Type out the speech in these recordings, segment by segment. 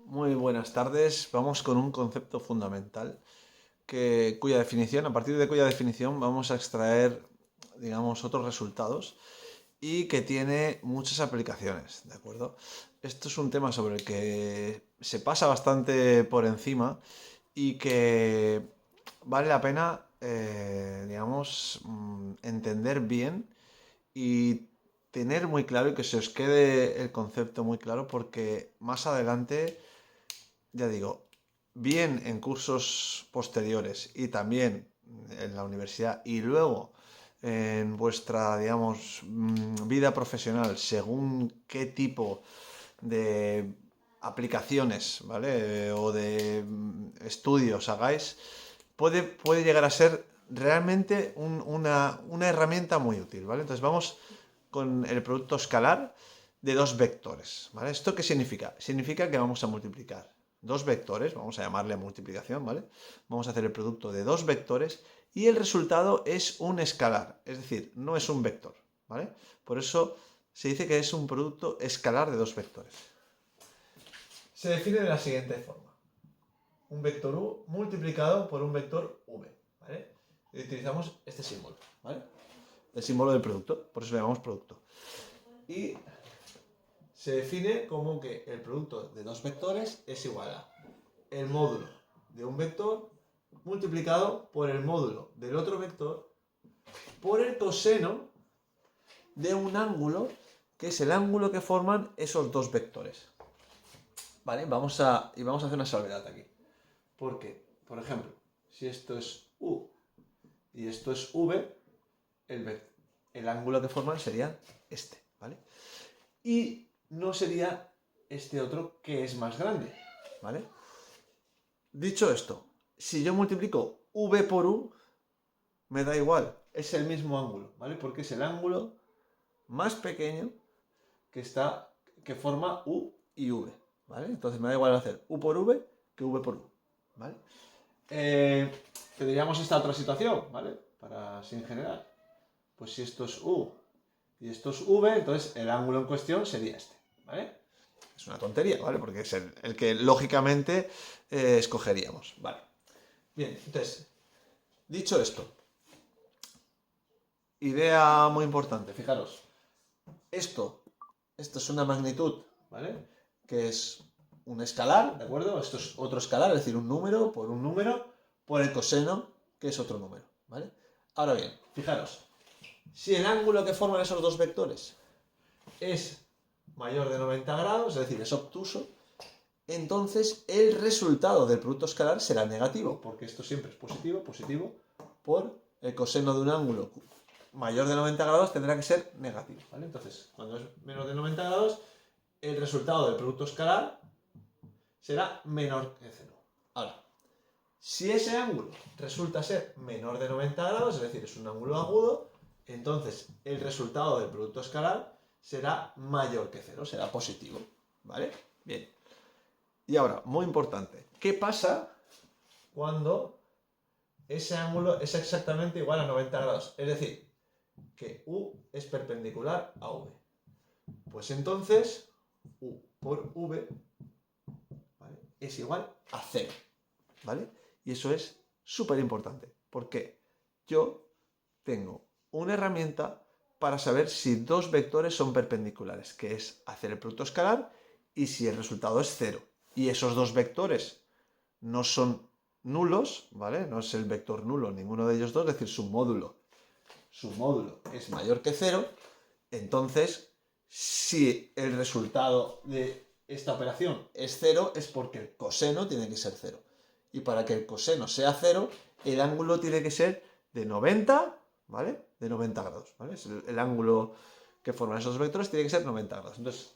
Muy buenas tardes. Vamos con un concepto fundamental cuya definición, a partir de cuya definición vamos a extraer, digamos, otros resultados y que tiene muchas aplicaciones, ¿de acuerdo? Esto es un tema sobre el que se pasa bastante por encima y que vale la pena, digamos, entender bien y tener muy claro y que se os quede el concepto muy claro porque más adelante, ya digo, bien en cursos posteriores y también en la universidad y luego en vuestra, digamos, vida profesional, según qué tipo de aplicaciones, ¿vale? O de estudios hagáis, puede llegar a ser realmente una herramienta muy útil, ¿vale? Entonces vamos con el producto escalar de dos vectores, ¿vale? ¿Esto qué significa? Significa que vamos a multiplicar dos vectores, vamos a llamarle multiplicación, ¿vale? Vamos a hacer el producto de dos vectores y el resultado es un escalar, es decir, no es un vector, ¿vale? Por eso se dice que es un producto escalar de dos vectores. Se define de la siguiente forma. Un vector u multiplicado por un vector v, ¿vale? Y utilizamos este símbolo, ¿vale? El símbolo del producto, por eso le llamamos producto. Y se define como que el producto de dos vectores es igual a el módulo de un vector multiplicado por el módulo del otro vector por el coseno de un ángulo que es el ángulo que forman esos dos vectores. ¿Vale? Vamos a hacer una salvedad aquí. Porque, por ejemplo, si esto es u y esto es v, el ángulo que forman sería este, ¿vale? Y no sería este otro que es más grande, ¿vale? Dicho esto, si yo multiplico v por u, me da igual, es el mismo ángulo, ¿vale? Porque es el ángulo más pequeño que forma u y v, ¿vale? Entonces me da igual hacer u por v que v por u, ¿vale? Tendríamos esta otra situación, ¿vale? Para así en general. Pues si esto es u y esto es v, entonces el ángulo en cuestión sería este, ¿vale? Es una tontería, ¿vale? Porque es el que lógicamente escogeríamos, ¿vale? Bien, entonces, dicho esto, idea muy importante, fijaros, esto es una magnitud, ¿vale? Que es un escalar, ¿de acuerdo? Esto es otro escalar, es decir, un número por el coseno, que es otro número, ¿vale? Ahora bien, fijaros, si el ángulo que forman esos dos vectores es mayor de 90 grados, es decir, es obtuso, entonces el resultado del producto escalar será negativo, porque esto siempre es positivo, positivo, por el coseno de un ángulo mayor de 90 grados tendrá que ser negativo, ¿vale? Entonces, cuando es menos de 90 grados, el resultado del producto escalar será menor que 0. Ahora, si ese ángulo resulta ser menor de 90 grados, es decir, es un ángulo agudo, entonces el resultado del producto escalar será mayor que 0, será positivo, ¿vale? Bien. Y ahora, muy importante, ¿qué pasa cuando ese ángulo es exactamente igual a 90 grados? Es decir, que u es perpendicular a v. Pues entonces, u por v, ¿vale?, es igual a 0, ¿vale? Y eso es súper importante, porque yo tengo una herramienta para saber si dos vectores son perpendiculares, que es hacer el producto escalar y si el resultado es 0. Y esos dos vectores no son nulos, ¿vale? No es el vector nulo ninguno de ellos dos, es decir, su módulo es mayor que 0, entonces si el resultado de esta operación es 0 es porque el coseno tiene que ser 0. Y para que el coseno sea 0, el ángulo tiene que ser de 90, ¿vale? De 90 grados, ¿vale? Es el ángulo que forman esos vectores tiene que ser 90 grados. Entonces,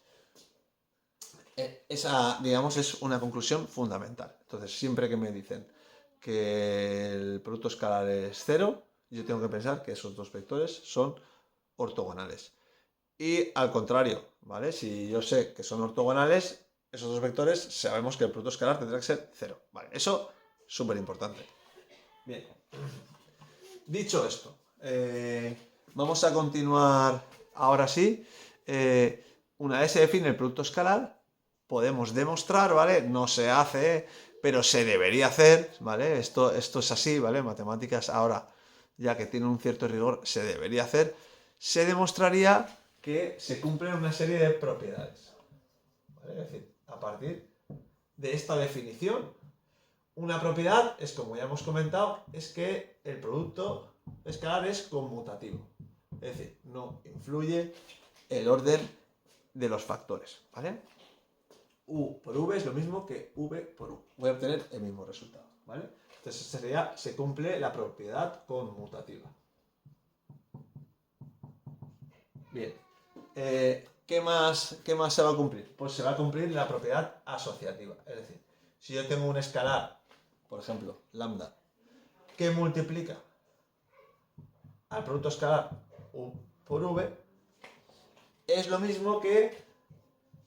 esa, digamos, es una conclusión fundamental. Entonces, siempre que me dicen que el producto escalar es 0, yo tengo que pensar que esos dos vectores son ortogonales. Y al contrario, ¿vale? Si yo sé que son ortogonales, esos dos vectores sabemos que el producto escalar tendrá que ser 0. Vale, eso es súper importante. Bien. Dicho esto, vamos a continuar ahora sí. Una vez se define el producto escalar, podemos demostrar, ¿vale? No se hace, pero se debería hacer, ¿vale? Esto es así, ¿vale? Matemáticas ahora, ya que tiene un cierto rigor, se debería hacer. Se demostraría que se cumplen una serie de propiedades, ¿vale? Es decir, a partir de esta definición, una propiedad es, como ya hemos comentado, es que el producto escalar es conmutativo. Es decir, no influye el orden de los factores, ¿vale? U por V es lo mismo que V por U. Voy a obtener el mismo resultado, ¿vale? Entonces se cumple la propiedad conmutativa. Bien. ¿Qué más se va a cumplir? Pues se va a cumplir la propiedad asociativa. Es decir, si yo tengo un escalar, por ejemplo, lambda, que multiplica al producto escalar U por V, es lo mismo que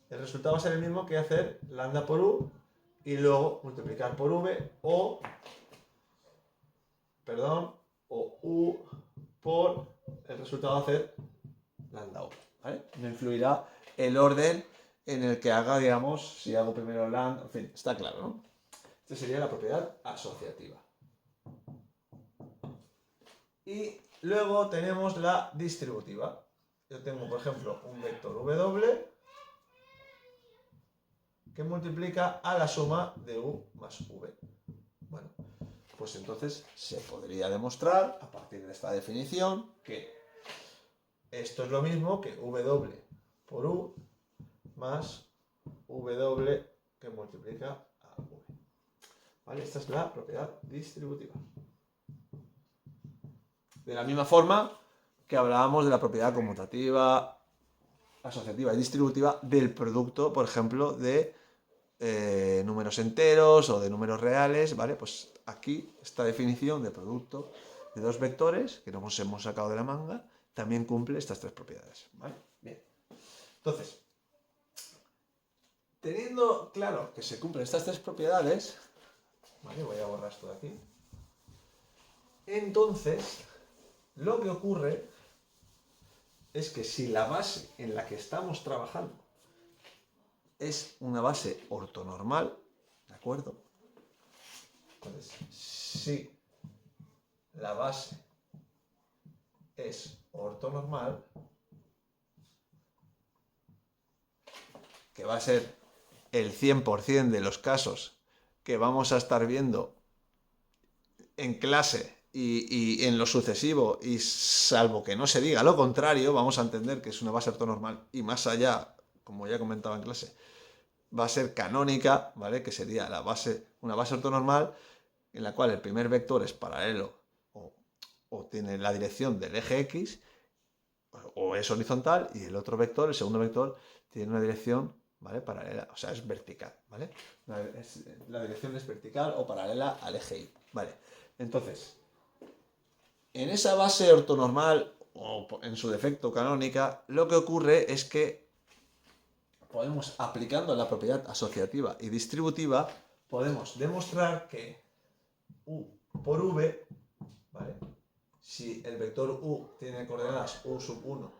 el resultado va a ser el mismo que hacer lambda por U y luego multiplicar por V o U por el resultado de hacer lambda U, ¿vale? No influirá el orden en el que haga, digamos, si hago primero lambda, en fin, está claro, ¿no? Esta sería la propiedad asociativa. Y luego tenemos la distributiva. Yo tengo, por ejemplo, un vector W que multiplica a la suma de U más V. Bueno, pues entonces se podría demostrar, a partir de esta definición, que esto es lo mismo que W por U más W que multiplica a V. ¿Vale? Esta es la propiedad distributiva. De la misma forma que hablábamos de la propiedad conmutativa, asociativa y distributiva del producto, por ejemplo, de números enteros o de números reales, ¿vale? Pues aquí esta definición de producto de dos vectores que nos hemos sacado de la manga también cumple estas tres propiedades, ¿vale? Bien. Entonces, teniendo claro que se cumplen estas tres propiedades, ¿vale? Voy a borrar esto de aquí. Entonces, lo que ocurre es que si la base en la que estamos trabajando es una base ortonormal, ¿de acuerdo? Entonces, si la base es ortonormal, que va a ser el 100% de los casos que vamos a estar viendo en clase y en lo sucesivo, y salvo que no se diga lo contrario, vamos a entender que es una base ortonormal y más allá, como ya comentaba en clase, va a ser canónica, ¿vale? Que sería una base ortonormal en la cual el primer vector es paralelo o tiene la dirección del eje X o es horizontal y el otro vector, el segundo vector, tiene una dirección, ¿vale? Paralela, o sea, es vertical, ¿vale? La dirección es vertical o paralela al eje Y, ¿vale? Entonces, en esa base ortonormal o en su defecto canónica, lo que ocurre es que podemos, aplicando la propiedad asociativa y distributiva, podemos demostrar que U por V, ¿vale? Si el vector U tiene coordenadas U sub 1,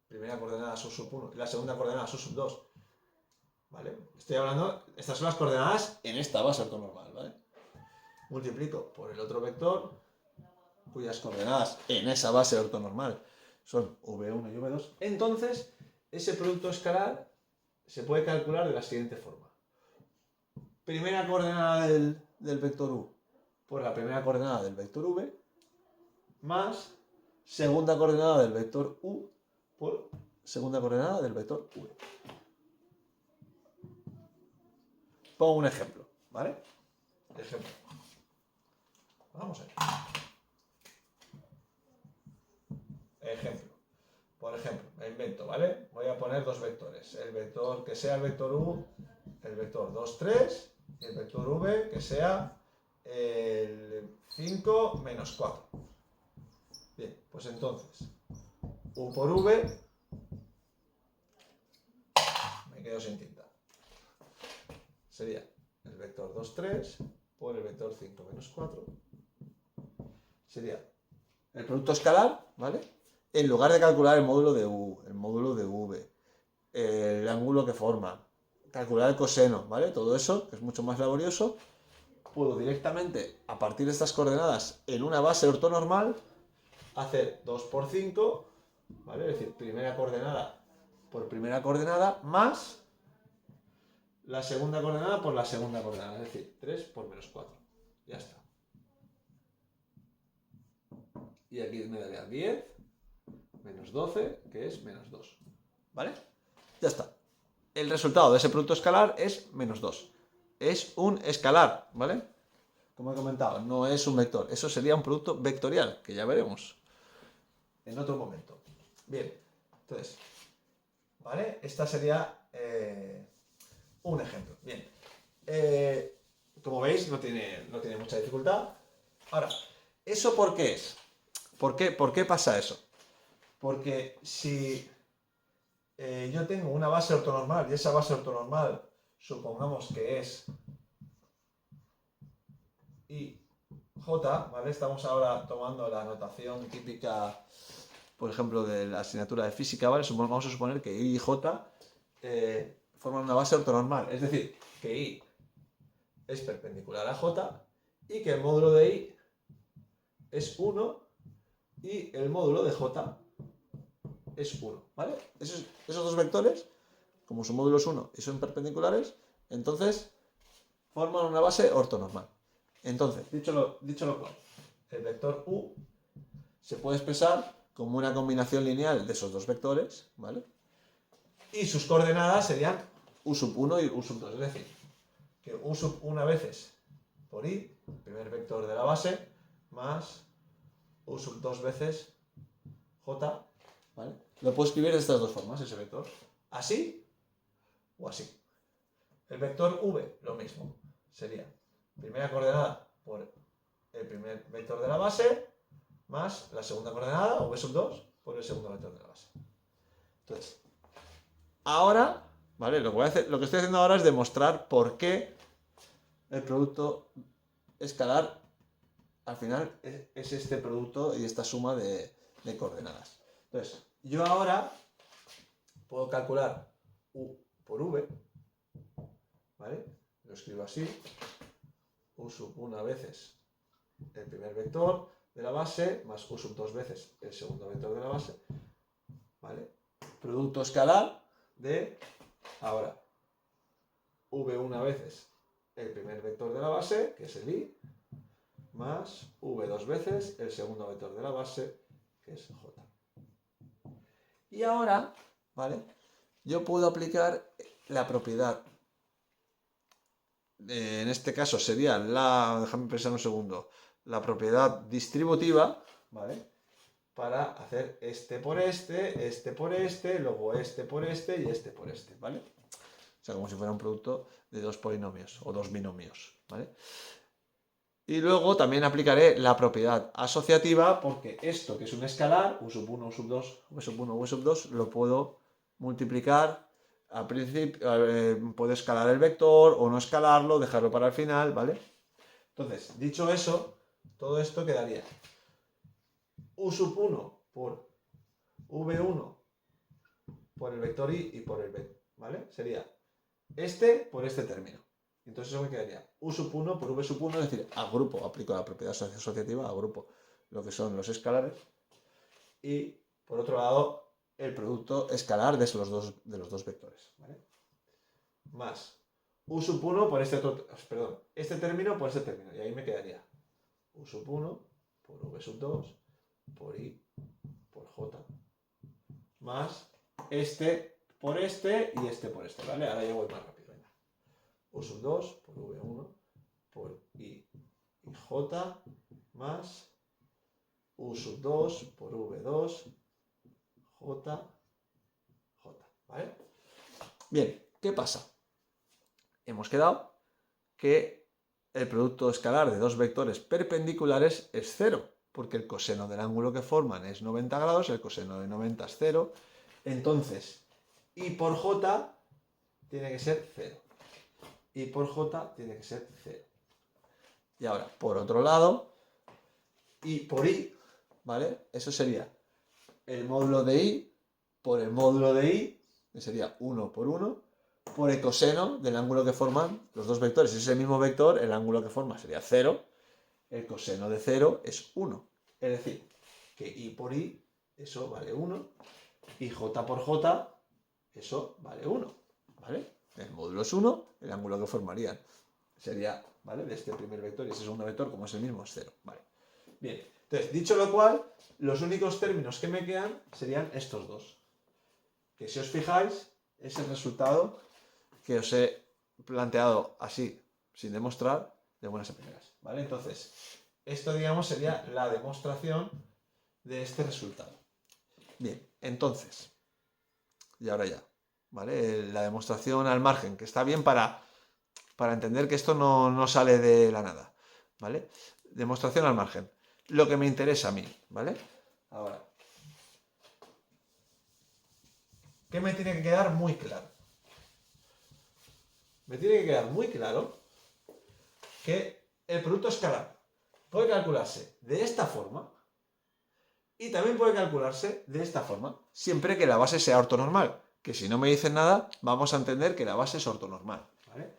primera coordenada U sub 1 y la segunda coordenada U sub 2, ¿vale? Estoy hablando, estas son las coordenadas en esta base ortonormal, ¿vale? Multiplico por el otro vector, cuyas coordenadas en esa base ortonormal son V1 y V2, entonces ese producto escalar se puede calcular de la siguiente forma. Primera coordenada del vector U por la primera coordenada del vector V más segunda coordenada del vector U por segunda coordenada del vector V. Pongo un ejemplo, ¿vale? Ejemplo. Vamos a ver. Ejemplo. Por ejemplo, me invento, ¿vale? Voy a poner dos vectores. El vector que sea el vector U, el vector 2, 3, y el vector V que sea el 5 menos 4. Bien, pues entonces, U por V, me quedo sin tinta. Sería el vector 2, 3 por el vector 5 menos 4. Sería el producto escalar, ¿vale? En lugar de calcular el módulo de U, el módulo de V el ángulo que forma, calcular el coseno, ¿vale? Todo eso, que es mucho más laborioso, puedo directamente, a partir de estas coordenadas, en una base ortonormal, hacer 2 por 5, ¿vale? Es decir, primera coordenada por primera coordenada, más la segunda coordenada por la segunda coordenada, es decir, 3 por menos 4. Ya está. Y aquí me daría 10 menos 12, que es menos 2. ¿Vale? Ya está. El resultado de ese producto escalar es menos 2. Es un escalar, ¿vale? Como he comentado, no es un vector. Eso sería un producto vectorial, que ya veremos en otro momento. Bien, entonces, ¿vale? Esta sería un ejemplo. Bien. Como veis, no tiene mucha dificultad. Ahora, ¿eso por qué es? ¿Por qué pasa eso? Porque si yo tengo una base ortonormal y esa base ortonormal supongamos que es IJ, ¿vale? Estamos ahora tomando la notación típica, por ejemplo, de la asignatura de física, ¿vale? Vamos a suponer que I y J forman una base ortonormal, es decir, que I es perpendicular a J y que el módulo de I es 1 y el módulo de J es 1, ¿vale? Esos dos vectores, como su módulo es 1 y son perpendiculares, entonces forman una base ortonormal. Entonces, dicho lo cual, el vector U se puede expresar como una combinación lineal de esos dos vectores, ¿vale? Y sus coordenadas serían U sub 1 y U sub 2, es decir, que U sub 1 veces por I, primer vector de la base, más U sub 2 veces J, ¿vale? Lo puedo escribir de estas dos formas, ese vector. Así o así. El vector V, lo mismo. Sería primera coordenada por el primer vector de la base, más la segunda coordenada, V sub 2, por el segundo vector de la base. Entonces, ahora, ¿vale? Lo que estoy haciendo ahora es demostrar por qué el producto escalar al final es este producto y esta suma de coordenadas. Entonces, yo ahora puedo calcular U por V, ¿vale? Lo escribo así, U sub 1 veces el primer vector de la base, más U sub 2 veces el segundo vector de la base, ¿vale? Producto escalar de, ahora, V1 veces el primer vector de la base, que es el I, más V2 veces el segundo vector de la base, que es J. Y ahora, ¿vale? Yo puedo aplicar la propiedad. En este caso sería déjame pensar un segundo, la propiedad distributiva, ¿vale? Para hacer este por este, luego este por este y este por este, ¿vale? O sea, como si fuera un producto de dos polinomios o dos binomios, ¿vale? Y luego también aplicaré la propiedad asociativa porque esto que es un escalar, U sub 1, U sub 2, V sub 1, V sub 2, lo puedo multiplicar. Al principio puedo escalar el vector o no escalarlo, dejarlo para el final, ¿vale? Entonces, dicho eso, todo esto quedaría U sub 1 por V1 por el vector I y por el B, ¿vale? Sería este por este término. Entonces eso me quedaría U sub 1 por V sub 1, es decir, agrupo, aplico la propiedad asociativa, agrupo lo que son los escalares y, por otro lado, el producto escalar de los dos vectores, ¿vale? Más U sub 1 por este término por este término, y ahí me quedaría U sub 1 por V sub 2 por I por J, más este por este y este por este, ¿vale? Ahora ya voy más rápido, venga. U sub 2 por V1 por I y J más U sub 2 por V2 J, ¿vale? Bien, ¿qué pasa? Hemos quedado que el producto escalar de dos vectores perpendiculares es 0, porque el coseno del ángulo que forman es 90 grados, el coseno de 90 es 0, entonces I por J tiene que ser 0. I por J tiene que ser 0. Y ahora, por otro lado, I por I, ¿vale? Eso sería el módulo de I por el módulo de I, que sería 1 por 1, por el coseno del ángulo que forman los dos vectores. Si es el mismo vector, el ángulo que forma sería 0, el coseno de 0 es 1. Es decir, que i por i, eso vale 1, y j por j, eso vale 1, ¿vale? El módulo es 1, el ángulo que formarían sería, ¿vale? De este primer vector y ese segundo vector, como es el mismo, es 0, ¿vale? Bien, entonces, dicho lo cual, los únicos términos que me quedan serían estos dos. Que si os fijáis, es el resultado que os he planteado así, sin demostrar, de buenas a primeras, ¿vale? Entonces, esto, digamos, sería la demostración de este resultado. Bien, entonces, y ahora ya, ¿vale? La demostración al margen, que está bien para entender que esto no sale de la nada, ¿vale? Demostración al margen. Lo que me interesa a mí, ¿vale? Ahora, ¿qué me tiene que quedar muy claro? Me tiene que quedar muy claro que el producto escalar puede calcularse de esta forma y también puede calcularse de esta forma, siempre que la base sea ortonormal, que si no me dicen nada, vamos a entender que la base es ortonormal, ¿vale?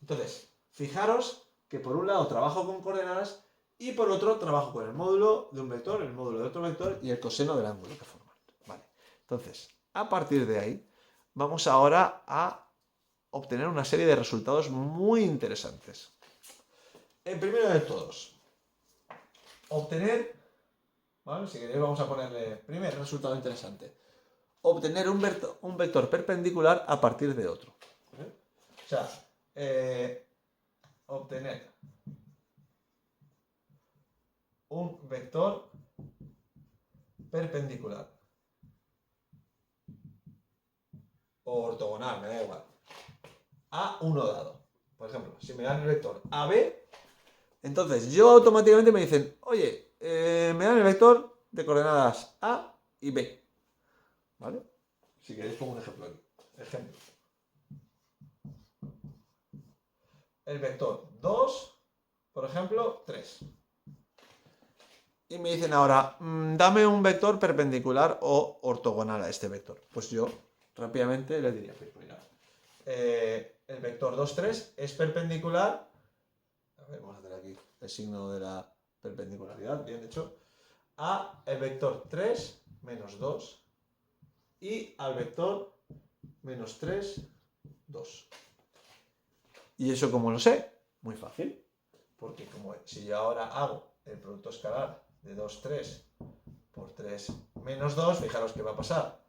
Entonces, fijaros que por un lado trabajo con coordenadas y por otro trabajo con el módulo de un vector, el módulo de otro vector y el coseno del ángulo que forman, ¿vale? Entonces, a partir de ahí, vamos ahora a obtener una serie de resultados muy interesantes. El primero de todos, obtener, ¿vale? Si queréis vamos a ponerle primer resultado interesante, obtener un vector perpendicular a partir de otro, ¿vale? O sea, obtener un vector perpendicular o ortogonal, me da igual, a uno dado. Por ejemplo, si me dan el vector AB, entonces yo automáticamente me dicen, oye, me dan el vector de coordenadas A y B, ¿vale? Si queréis pongo un ejemplo aquí. Ejemplo. El vector 2, por ejemplo, 3. Y me dicen ahora, dame un vector perpendicular o ortogonal a este vector. Pues yo rápidamente le diría, pues mira, el vector 2, 3 es perpendicular. A ver, vamos a hacer aquí el signo de la perpendicularidad, bien hecho. A el vector 3 menos 2 y al vector menos 3, 2. ¿Y eso cómo lo sé? Muy fácil. Porque como si yo ahora hago el producto escalar de 2, 3 por 3 menos 2, fijaros qué va a pasar.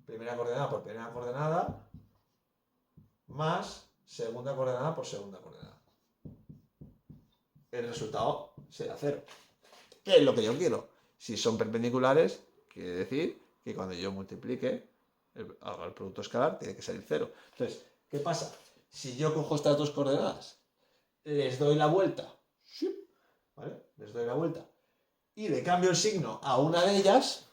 Primera coordenada por primera coordenada más segunda coordenada por segunda coordenada. El resultado será 0. ¿Qué es lo que yo quiero? Si son perpendiculares, quiere decir que cuando yo multiplique, haga el producto escalar, tiene que salir 0. Entonces, ¿qué pasa? Si yo cojo estas dos coordenadas, les doy la vuelta, ¿vale? Les doy la vuelta y le cambio el signo a una de ellas,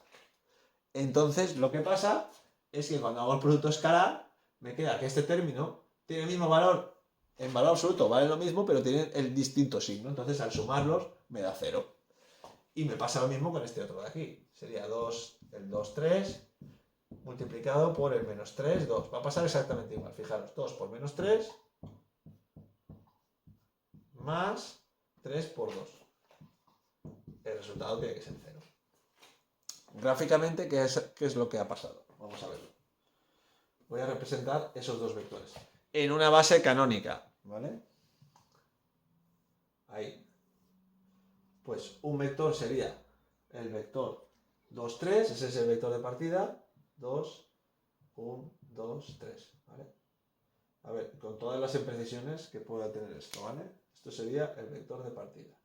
entonces lo que pasa es que cuando hago el producto escalar, me queda que este término tiene el mismo valor, en valor absoluto vale lo mismo, pero tiene el distinto signo. Entonces al sumarlos me da 0. Y me pasa lo mismo con este otro de aquí. Sería 2, el 2, 3, multiplicado por el menos 3, 2. Va a pasar exactamente igual. Fijaros, 2 por menos 3, más 3 por 2. El resultado tiene que ser 0. Gráficamente, ¿qué es lo que ha pasado? Vamos a verlo. Voy a representar esos dos vectores en una base canónica, ¿vale? Ahí. Pues un vector sería el vector 2, 3, ese es el vector de partida, 2, 1, 2, 3, ¿vale? A ver, con todas las imprecisiones que pueda tener esto, ¿vale? Esto sería el vector de partida.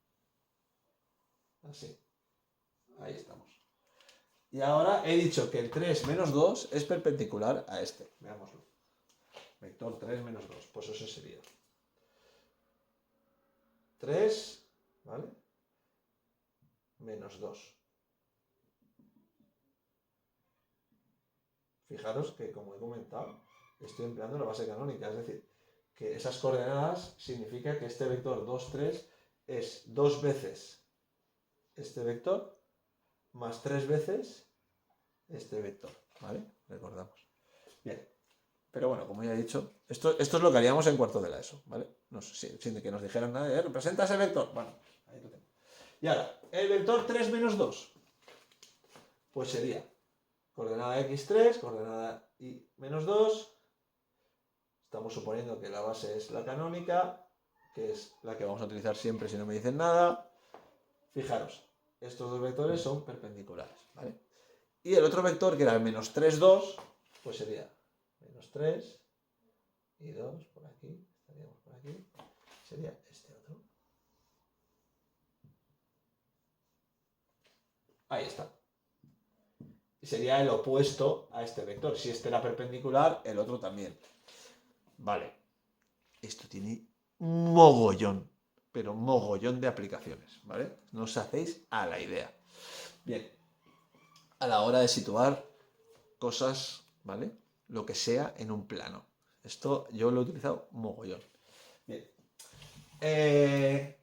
Así. Ahí estamos. Y ahora he dicho que el 3 menos 2 es perpendicular a este. Veámoslo. Vector 3 menos 2. Pues eso sería 3, ¿vale? Menos 2. Fijaros que, como he comentado, estoy empleando la base canónica. Es decir, que esas coordenadas significa que este vector 2, 3 es 2 veces este vector más 3 veces este vector, ¿vale? Recordamos. Bien, Pero bueno, como ya he dicho, esto es lo que haríamos en cuarto de la ESO, ¿vale? No sé, sin que nos dijeran nada, representa ese vector. Bueno, ahí lo tengo. Y ahora, el vector 3 menos 2, pues sería coordenada x3, coordenada y menos 2. Estamos suponiendo que la base es la canónica, que es la que vamos a utilizar siempre si no me dicen nada. Fijaros, estos dos vectores son perpendiculares, ¿vale? Y el otro vector, que era el menos 3, 2, pues sería menos 3 y 2 por aquí, estaríamos por aquí, sería este otro. Ahí está. Y sería el opuesto a este vector. Si este era perpendicular, el otro también. Vale. Esto tiene mogollón, pero mogollón de aplicaciones, ¿vale? No os hacéis a la idea. Bien. A la hora de situar cosas, ¿vale? Lo que sea en un plano. Esto yo lo he utilizado mogollón. Bien.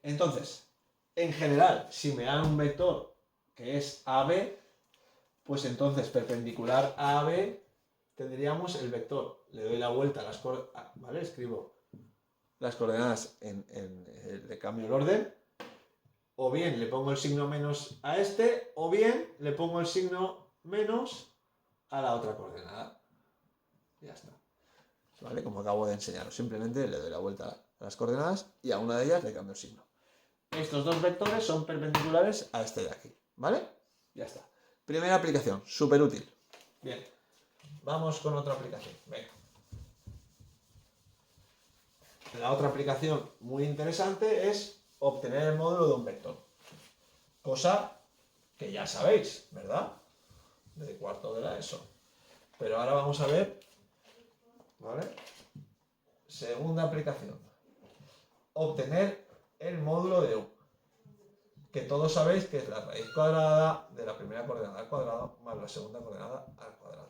Entonces, en general, si me dan un vector que es AB, pues entonces perpendicular a AB tendríamos el vector. Le doy la vuelta a las coordenadas, ¿vale? Escribo las coordenadas le cambio el orden. O bien le pongo el signo menos a este, o bien le pongo el signo menos a la otra coordenada. Ya está. ¿Vale? Como acabo de enseñaros. Simplemente le doy la vuelta a las coordenadas y a una de ellas le cambio el signo. Estos dos vectores son perpendiculares a este de aquí. ¿Vale? Ya está. Primera aplicación. Súper útil. Bien. Vamos con otra aplicación. Venga. La otra aplicación muy interesante es obtener el módulo de un vector. Cosa que ya sabéis, ¿verdad? De cuarto de la ESO. Pero ahora vamos a ver, ¿vale? Segunda aplicación. Obtener el módulo de U. Que todos sabéis que es la raíz cuadrada de la primera coordenada al cuadrado más la segunda coordenada al cuadrado.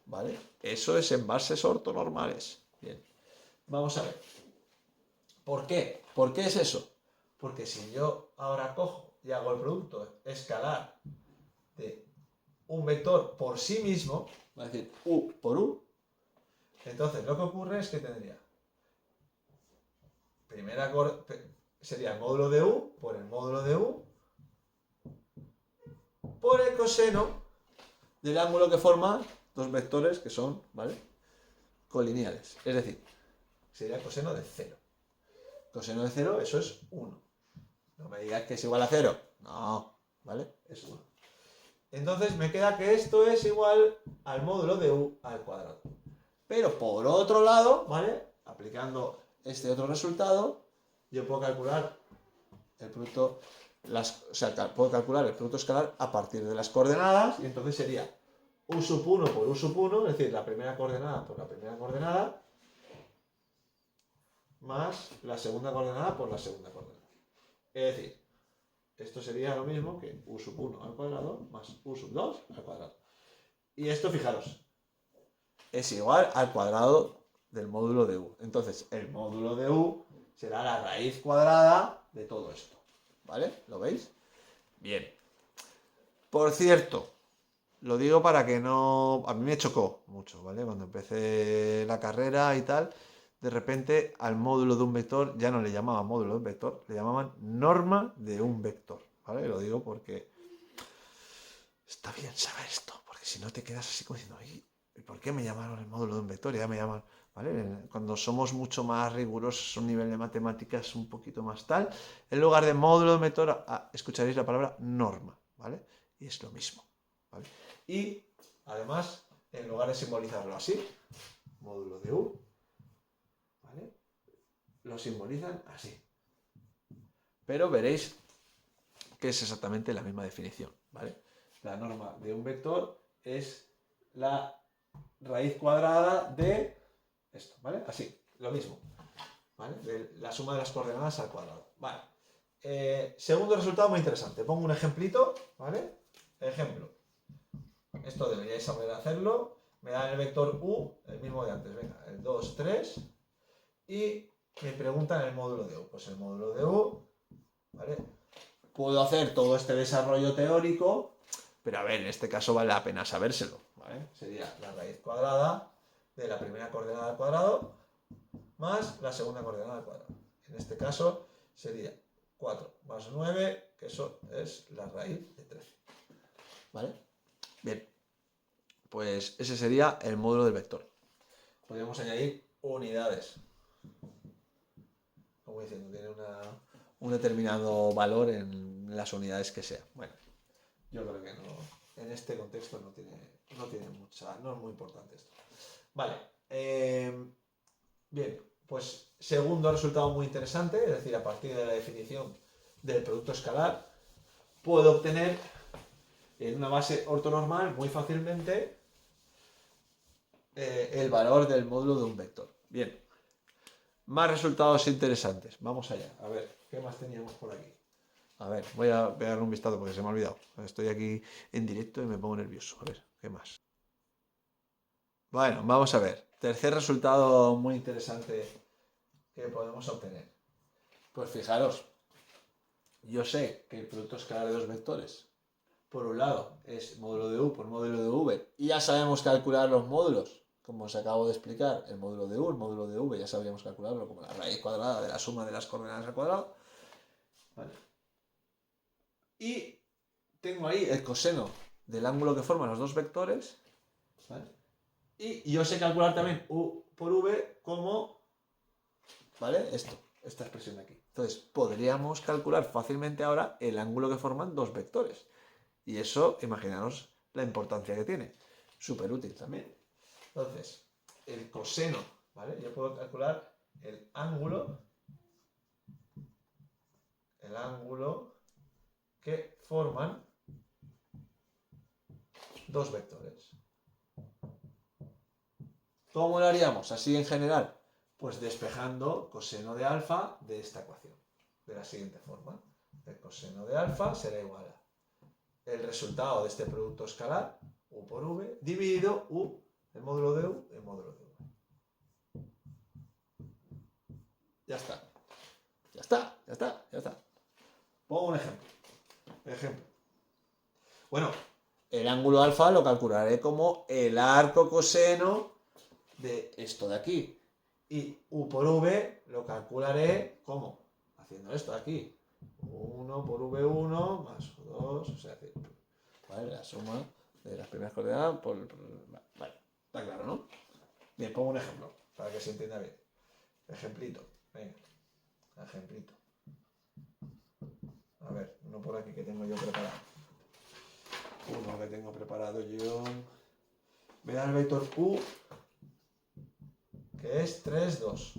¿Vale? Eso es en bases ortonormales. Bien. Vamos a ver. ¿Por qué? ¿Por qué es eso? Porque si yo ahora cojo y hago el producto escalar de un vector por sí mismo, es decir, U por U, entonces lo que ocurre es que tendría sería el módulo de U por el módulo de U por el coseno del ángulo que forman dos vectores que son, ¿vale?, colineales. Es decir, sería coseno de 0. Coseno de 0, eso es 1. No me digas que es igual a 0. No, ¿vale? Es 1. Entonces me queda que esto es igual al módulo de U al cuadrado. Pero por otro lado, ¿vale?, aplicando este otro resultado, yo puedo calcular el producto, puedo calcular el producto escalar a partir de las coordenadas, y entonces sería U sub 1 por U sub 1, es decir, la primera coordenada por la primera coordenada, más la segunda coordenada por la segunda coordenada. Es decir, esto sería lo mismo que U sub 1 al cuadrado más U sub 2 al cuadrado. Y esto, fijaros, es igual al cuadrado del módulo de U. Entonces, el módulo de U será la raíz cuadrada de todo esto. ¿Vale? ¿Lo veis? Bien. Por cierto, lo digo para que no... A mí me chocó mucho, ¿vale? Cuando empecé la carrera y tal, de repente al módulo de un vector ya no le llamaban módulo de un vector, le llamaban norma de un vector, ¿vale? Lo digo porque está bien saber esto, porque si no te quedas así como diciendo, ¿y por qué me llamaron el módulo de un vector? Ya me llaman, ¿vale? Cuando somos mucho más rigurosos, un nivel de matemáticas un poquito más tal, en lugar de módulo de un vector, escucharéis la palabra norma, ¿vale? Y es lo mismo, ¿vale? Y además, en lugar de simbolizarlo así, módulo de U, ¿vale?, lo simbolizan así. Pero veréis que es exactamente la misma definición, ¿vale? La norma de un vector es la raíz cuadrada de esto, ¿vale? Así, lo mismo, ¿vale? De la suma de las coordenadas al cuadrado. Vale. Segundo resultado muy interesante. Pongo un ejemplito, ¿vale? Ejemplo. Esto deberíais saber hacerlo. Me dan el vector U, el mismo de antes, venga, el 2, 3. Y me preguntan el módulo de U. Pues el módulo de U, ¿vale? Puedo hacer todo este desarrollo teórico, pero a ver, en este caso vale la pena sabérselo, ¿vale? Sería la raíz cuadrada de la primera coordenada al cuadrado más la segunda coordenada al cuadrado. En este caso sería 4 más 9, que eso es la raíz de 13. ¿Vale? Bien, pues ese sería el módulo del vector. Podríamos añadir unidades. Como diciendo, tiene un determinado valor en las unidades que sea. Bueno, yo creo que no, en este contexto no tiene mucha, no es muy importante esto. Vale, bien, pues segundo resultado muy interesante, es decir, a partir de la definición del producto escalar, puedo obtener en una base ortonormal muy fácilmente el valor del módulo de un vector. Bien, más resultados interesantes. Vamos allá, a ver, ¿qué más teníamos por aquí? A ver, voy a pegar un vistazo porque se me ha olvidado. Estoy aquí en directo y me pongo nervioso. A ver, ¿qué más? Bueno, vamos a ver. Tercer resultado muy interesante que podemos obtener. Pues fijaros, yo sé que el producto escalar de dos vectores, por un lado, es módulo de u por módulo de v, y ya sabemos calcular los módulos, como os acabo de explicar, el módulo de u, el módulo de v, ya sabríamos calcularlo como la raíz cuadrada de la suma de las coordenadas al cuadrado. Vale. Y tengo ahí el coseno del ángulo que forman los dos vectores, ¿vale? Y yo sé calcular también u por v como, ¿vale? Esta expresión de aquí. Entonces, podríamos calcular fácilmente ahora el ángulo que forman dos vectores. Y eso, imaginaros la importancia que tiene. Súper útil también. Entonces, el coseno, ¿vale? Yo puedo calcular el ángulo que forman dos vectores. ¿Cómo lo haríamos? Así en general. Pues despejando coseno de alfa de esta ecuación. De la siguiente forma. El coseno de alfa será igual a el resultado de este producto escalar, u por v, dividido u, el módulo de u, el módulo de v. Ya está. Ya está, ya está, ya está. Pongo un ejemplo. Bueno, el ángulo alfa lo calcularé como el arco coseno de esto de aquí. Y u por v lo calcularé como haciendo esto de aquí. 1 por v1 más 2, o sea, ¿vale? La suma de las primeras coordenadas vale, está claro, ¿no? Bien, pongo un ejemplo para que se entienda bien. Ejemplito, venga, ejemplito. A ver, uno por aquí que tengo yo preparado. Uno que tengo preparado yo. Me da el vector u, que es 3, 2.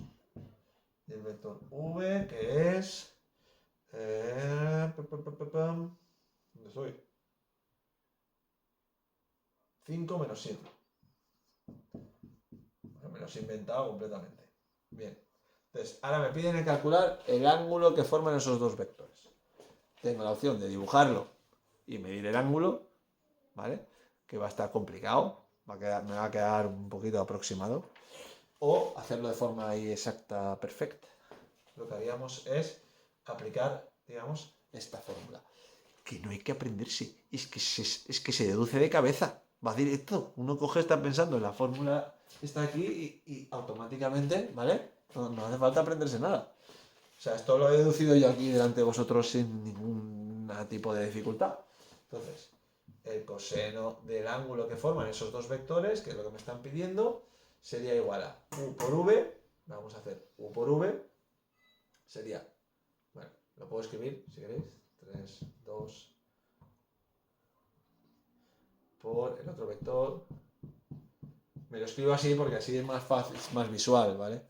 Y el vector v, que es... ¿dónde estoy? 5 menos 7. Me los he inventado completamente. Bien. Entonces, ahora me piden calcular el ángulo que forman esos dos vectores. Tengo la opción de dibujarlo y medir el ángulo, ¿vale? Que va a estar complicado, me va a quedar un poquito aproximado. O hacerlo de forma ahí exacta, perfecta. Lo que haríamos es aplicar, digamos, esta fórmula. Que no hay que aprenderse, es que se deduce de cabeza, va directo. Uno coge, está pensando en la fórmula, está aquí y automáticamente, ¿vale? No hace falta aprenderse nada. O sea, esto lo he deducido yo aquí delante de vosotros sin ningún tipo de dificultad. Entonces, el coseno del ángulo que forman esos dos vectores, que es lo que me están pidiendo, sería igual a u por v. Vamos a hacer u por v. Sería, bueno, lo puedo escribir si queréis. 3, 2 por el otro vector. Me lo escribo así porque así es más fácil, es más visual, ¿vale?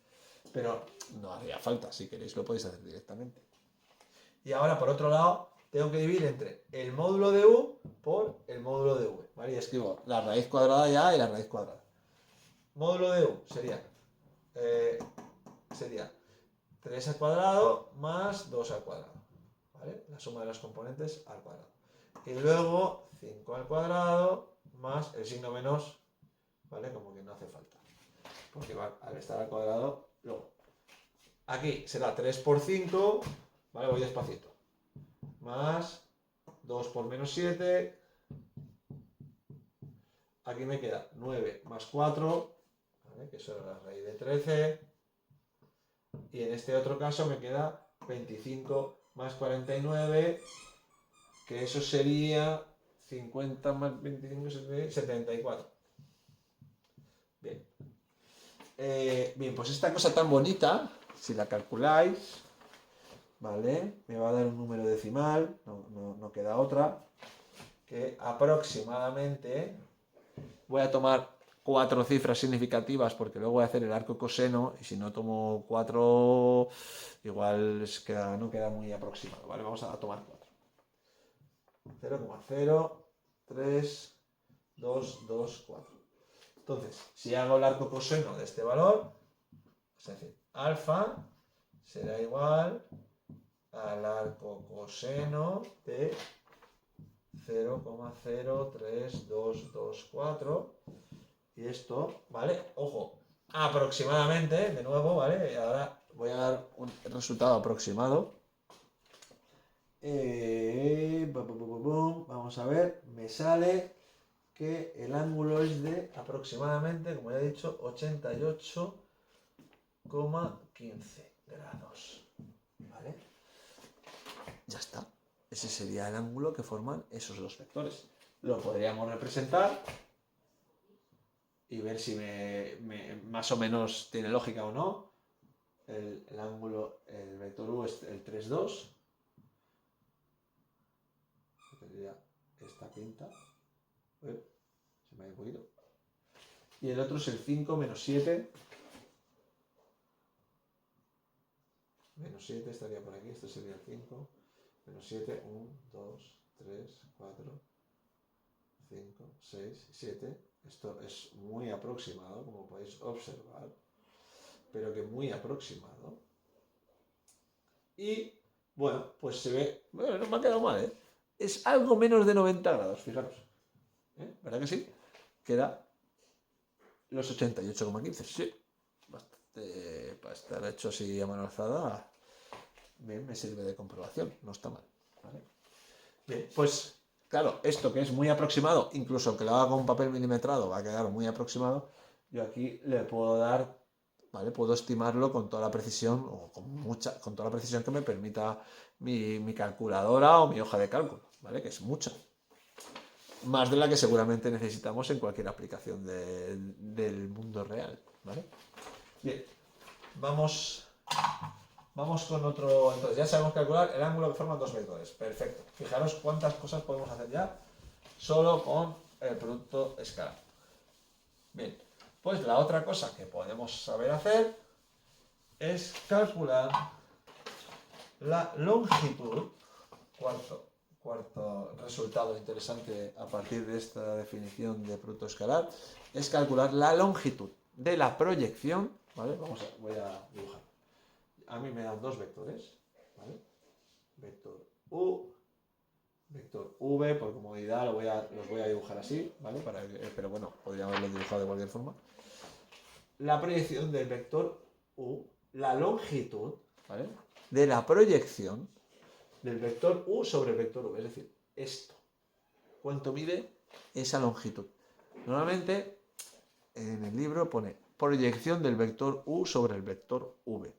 Pero no haría falta, si queréis lo podéis hacer directamente. Y ahora, por otro lado, tengo que dividir entre el módulo de u por el módulo de v, ¿vale? Y escribo la raíz cuadrada ya y la raíz cuadrada. Módulo de u sería 3 al cuadrado más 2 al cuadrado, ¿vale? La suma de los componentes al cuadrado. Y luego 5 al cuadrado más el signo menos, ¿vale? Como que no hace falta. Porque al estar al cuadrado, luego. Aquí será 3 por 5, ¿vale? Voy despacito. Más 2 por menos 7. Aquí me queda 9 más 4. A ¿vale? Que eso era la raíz de 13. Y en este otro caso me queda 25 más 49, que eso sería 50 más 25, 74. Bien. Bien, pues esta cosa tan bonita, si la calculáis, ¿vale? Me va a dar un número decimal, no queda otra, que aproximadamente, voy a tomar 4 cifras significativas porque luego voy a hacer el arco coseno y si no tomo 4 igual no queda muy aproximado, ¿vale? Vamos a tomar 4. 0,032224. Entonces, si hago el arco coseno de este valor, es decir, alfa será igual al arco coseno de 0,03224. Y esto, ¿vale? Ojo, aproximadamente, de nuevo, ¿vale? Ahora voy a dar un resultado aproximado. Vamos a ver, me sale que el ángulo es de aproximadamente, como ya he dicho, 88,15 grados. ¿Vale? Ya está. Ese sería el ángulo que forman esos dos vectores. Lo podríamos representar y ver si más o menos tiene lógica o no. El ángulo, el vector U es el 3,2. Tendría esta pinta. Se me ha ido un poquito. Y el otro es el 5 menos 7. Menos 7 estaría por aquí. Esto sería el 5. Menos 7. 1, 2, 3, 4, 5, 6, 7. Esto es muy aproximado, como podéis observar. Pero que muy aproximado. Y, bueno, pues se ve... Bueno, no me ha quedado mal, ¿eh? Es algo menos de 90 grados, fijaros. ¿Verdad que sí? Queda los 88,15. Sí, bastante, para estar hecho así a mano alzada, bien, me sirve de comprobación, no está mal. ¿Vale? Bien, pues claro, esto que es muy aproximado, incluso que lo haga con un papel milimetrado, va a quedar muy aproximado. Yo aquí le puedo dar, ¿vale? Puedo estimarlo con toda la precisión, o con toda la precisión que me permita mi calculadora o mi hoja de cálculo, ¿vale? Que es mucha. Más de la que seguramente necesitamos en cualquier aplicación del mundo real, ¿vale? Bien, vamos con otro. Entonces, ya sabemos calcular el ángulo que forman dos vectores. Perfecto. Fijaros cuántas cosas podemos hacer ya solo con el producto escalar. Bien, pues la otra cosa que podemos saber hacer es calcular la longitud. Cuarto resultado interesante a partir de esta definición de producto escalar es calcular la longitud de la proyección, ¿vale? Voy a dibujar. A mí me dan dos vectores, ¿vale? Vector U, vector V, por comodidad los voy a dibujar así, ¿vale? Pero bueno, podría haberlo dibujado de cualquier forma. La proyección del vector U, la longitud, ¿vale? De la proyección del vector U sobre el vector V, es decir, esto. ¿Cuánto mide esa longitud? Normalmente en el libro pone proyección del vector U sobre el vector V.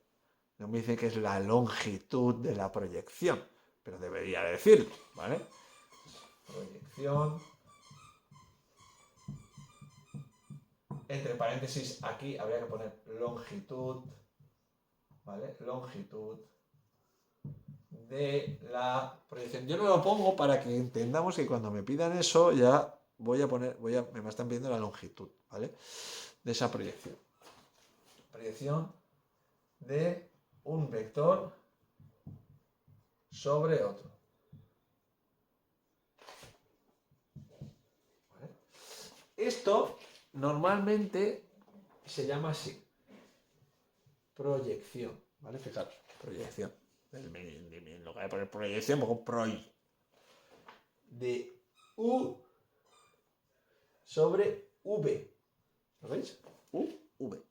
No me dice que es la longitud de la proyección, pero debería decirlo, ¿vale? Proyección. Entre paréntesis, aquí habría que poner longitud, ¿vale? Longitud de la proyección. Yo no lo pongo para que entendamos que cuando me pidan eso ya me están pidiendo la longitud, ¿vale? De esa proyección. Proyección de un vector sobre otro. ¿Vale? Esto normalmente se llama así. Proyección, ¿vale? Fijaros, proyección. En lugar de poner proyección, pongo proy. De U sobre V. ¿Lo veis? U, V.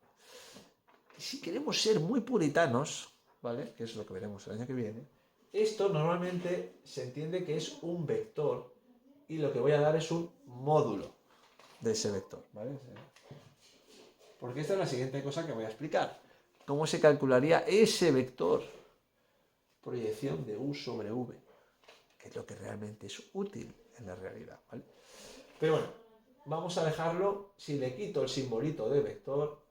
Si queremos ser muy puritanos, ¿vale? Que es lo que veremos el año que viene, esto normalmente se entiende que es un vector y lo que voy a dar es un módulo de ese vector, ¿vale? Porque esta es la siguiente cosa que voy a explicar. ¿Cómo se calcularía ese vector? Proyección de U sobre V, que es lo que realmente es útil en la realidad, ¿vale? Pero bueno, vamos a dejarlo, si le quito el simbolito de vector,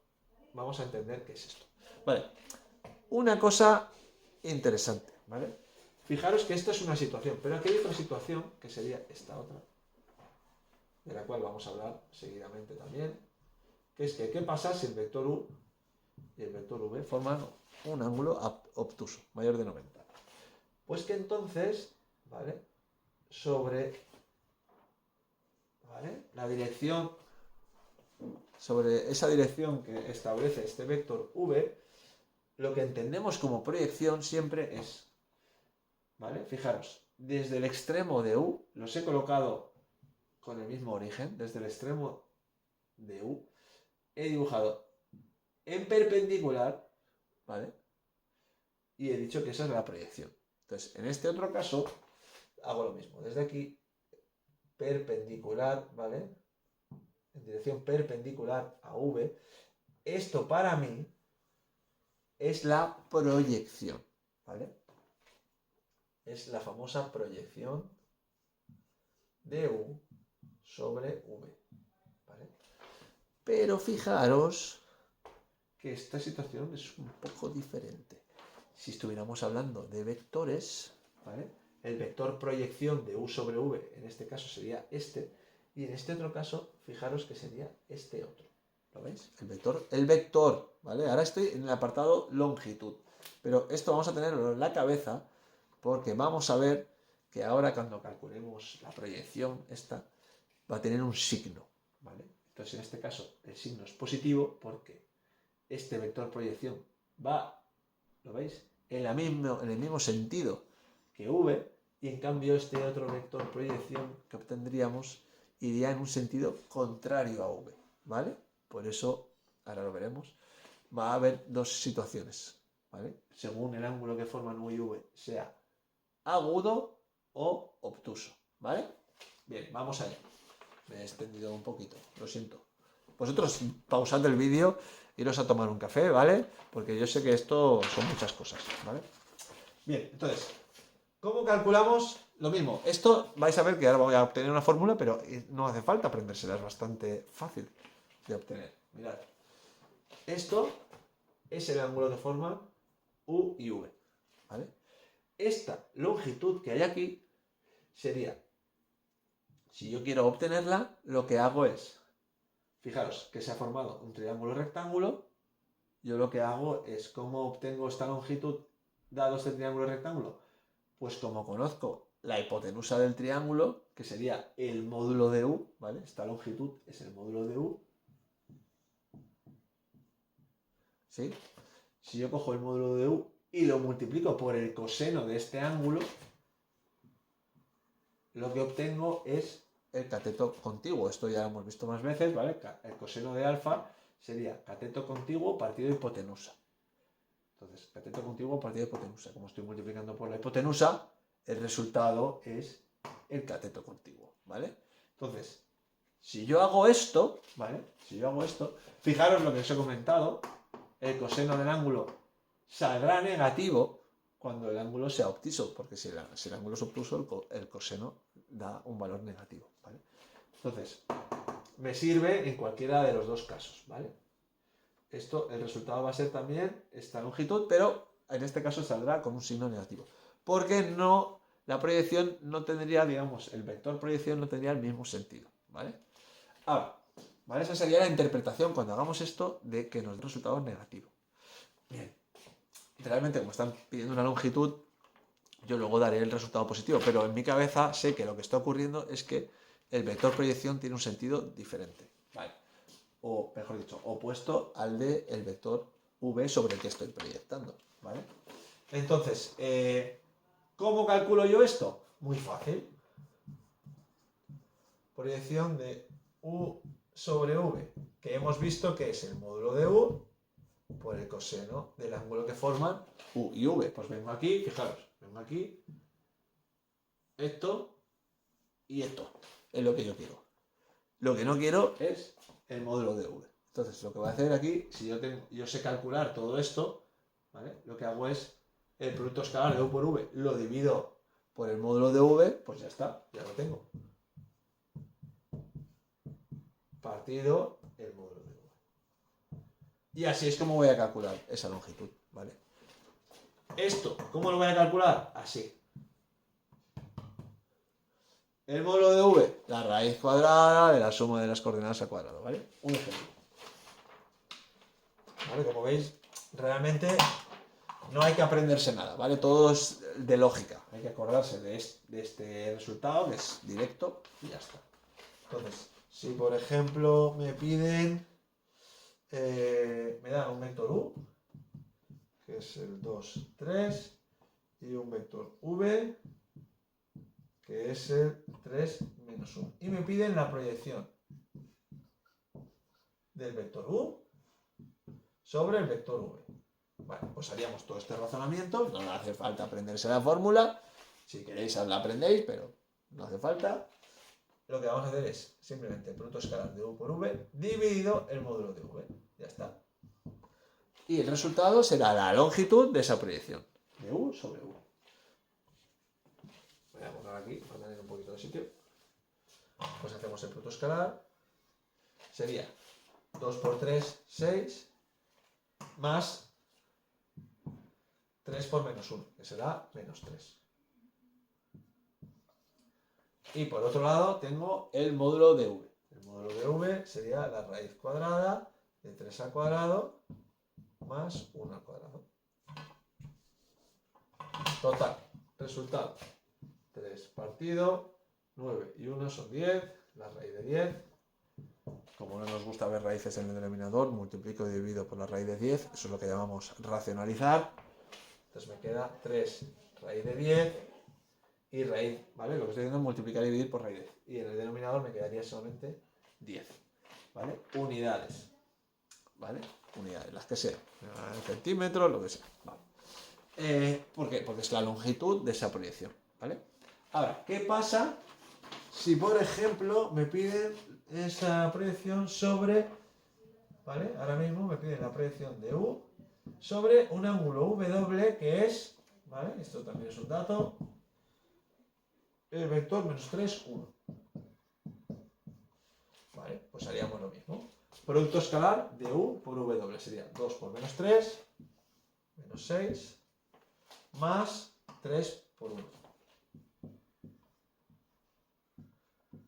vamos a entender qué es esto. Vale, una cosa interesante, ¿vale? Fijaros que esta es una situación, pero aquí hay otra situación que sería esta otra, de la cual vamos a hablar seguidamente también, que es que ¿qué pasa si el vector U y el vector V forman un ángulo obtuso, mayor de 90? Pues que entonces, ¿vale? Sobre, ¿vale? La dirección, sobre esa dirección que establece este vector V, lo que entendemos como proyección siempre es, ¿vale? Fijaros, desde el extremo de U, los he colocado con el mismo origen, desde el extremo de U, he dibujado en perpendicular, ¿vale? Y he dicho que esa es la proyección. Entonces, en este otro caso, hago lo mismo. Desde aquí, perpendicular, ¿vale? En dirección perpendicular a V. Esto para mí es la proyección, ¿vale? Es la famosa proyección de U sobre V, ¿vale? Pero fijaros que esta situación es un poco diferente. Si estuviéramos hablando de vectores, ¿vale? El vector proyección de U sobre V, en este caso sería este, y en este otro caso, fijaros que sería este otro. ¿Lo veis? El vector, ¿vale? Ahora estoy en el apartado longitud, pero esto vamos a tenerlo en la cabeza porque vamos a ver que ahora cuando calculemos la proyección, esta va a tener un signo, ¿vale? Entonces en este caso el signo es positivo porque este vector proyección va, ¿lo veis? En el mismo sentido que V, y en cambio este otro vector proyección que obtendríamos iría en un sentido contrario a V, ¿vale? Por eso, ahora lo veremos, va a haber dos situaciones, ¿vale? Según el ángulo que forman U y V sea agudo o obtuso, ¿vale? Bien, vamos allá. Me he extendido un poquito, lo siento. Vosotros pausad el vídeo, iros a tomar un café, ¿vale? Porque yo sé que esto son muchas cosas, ¿vale? Bien, entonces, ¿cómo calculamos? Lo mismo, esto vais a ver que ahora voy a obtener una fórmula, pero no hace falta aprendérsela, es bastante fácil de obtener. Mirad, esto es el ángulo que forman U y V, ¿vale? Esta longitud que hay aquí sería, si yo quiero obtenerla, lo que hago es, fijaros que se ha formado un triángulo rectángulo, yo lo que hago es, ¿cómo obtengo esta longitud dado este triángulo rectángulo? Pues como conozco la hipotenusa del triángulo, que sería el módulo de U, ¿vale? Esta longitud es el módulo de U, ¿sí? Si yo cojo el módulo de U y lo multiplico por el coseno de este ángulo, lo que obtengo es el cateto contiguo. Esto ya lo hemos visto más veces, ¿vale? El coseno de alfa sería cateto contiguo partido de hipotenusa. Entonces, cateto contiguo partido de hipotenusa. Como estoy multiplicando por la hipotenusa, el resultado es el cateto contiguo, ¿vale? Entonces, si yo hago esto, ¿vale? Si yo hago esto, fijaros lo que os he comentado, el coseno del ángulo saldrá negativo cuando el ángulo sea obtuso, porque si el ángulo es obtuso, el coseno da un valor negativo, ¿vale? Entonces, me sirve en cualquiera de los dos casos, ¿vale? Esto, el resultado va a ser también esta longitud, pero en este caso saldrá con un signo negativo. Porque no, la proyección no tendría, digamos, el vector proyección no tendría el mismo sentido, ¿vale? Ahora, ¿vale? Esa sería la interpretación cuando hagamos esto de que nos dé resultado negativo. Bien. Realmente, como están pidiendo una longitud, yo luego daré el resultado positivo, pero en mi cabeza sé que lo que está ocurriendo es que el vector proyección tiene un sentido diferente, ¿vale? O mejor dicho, opuesto al del vector V sobre el que estoy proyectando, ¿vale? Entonces, ¿cómo calculo yo esto? Muy fácil. Proyección de U sobre V, que hemos visto que es el módulo de U por el coseno del ángulo que forman U y V. Pues vengo aquí, fijaros, vengo aquí, esto y esto es lo que yo quiero. Lo que no quiero es el módulo de V. Entonces, lo que voy a hacer aquí, si yo sé calcular todo esto, ¿vale? Lo que hago es el producto escalar de U por V, lo divido por el módulo de V, pues ya está, ya lo tengo. Partido el módulo de V. Y así es como voy a calcular esa longitud, ¿vale? Esto, ¿cómo lo voy a calcular? Así. El módulo de V, la raíz cuadrada de la suma de las coordenadas al cuadrado, ¿vale? Un ejemplo. ¿Vale? Como veis, realmente no hay que aprenderse nada, ¿vale? Todo es de lógica. Hay que acordarse de este resultado, que es directo, y ya está. Entonces, si por ejemplo me piden, me dan un vector U, que es el 2, 3, y un vector V, que es el 3, menos 1. Y me piden la proyección del vector U sobre el vector V. Bueno, pues haríamos todo este razonamiento, no hace falta aprenderse la fórmula, si queréis la aprendéis, pero no hace falta. Lo que vamos a hacer es simplemente el producto escalar de U por V dividido el módulo de V. Ya está. Y el resultado será la longitud de esa proyección, de U sobre V. Voy a borrar aquí para tener un poquito de sitio. Pues hacemos el producto escalar. Sería 2 por 3, 6, más 3 por menos 1, que será menos 3. Y por otro lado tengo el módulo de V. El módulo de V sería la raíz cuadrada de 3 al cuadrado más 1 al cuadrado. Total, resultado. 3 partido, 9 y 1 son 10, la raíz de 10. Como no nos gusta ver raíces en el denominador, multiplico y divido por la raíz de 10. Eso es lo que llamamos racionalizar. Entonces me queda 3 raíz de 10 y raíz, ¿vale? Lo que estoy haciendo es multiplicar y dividir por raíz de 10. Y en el denominador me quedaría solamente 10, ¿vale? Unidades, ¿vale? Unidades, las que sean, centímetros, lo que sea, ¿vale? ¿Por qué? Porque es la longitud de esa proyección, ¿vale? Ahora, ¿qué pasa si, por ejemplo, me piden esa proyección sobre, ¿vale? Ahora mismo me piden la proyección de U sobre un ángulo W que es, ¿vale? Esto también es un dato, el vector menos 3, 1. ¿Vale? Pues haríamos lo mismo. Producto escalar de U por W sería 2 por menos 3, menos 6, más 3 por 1.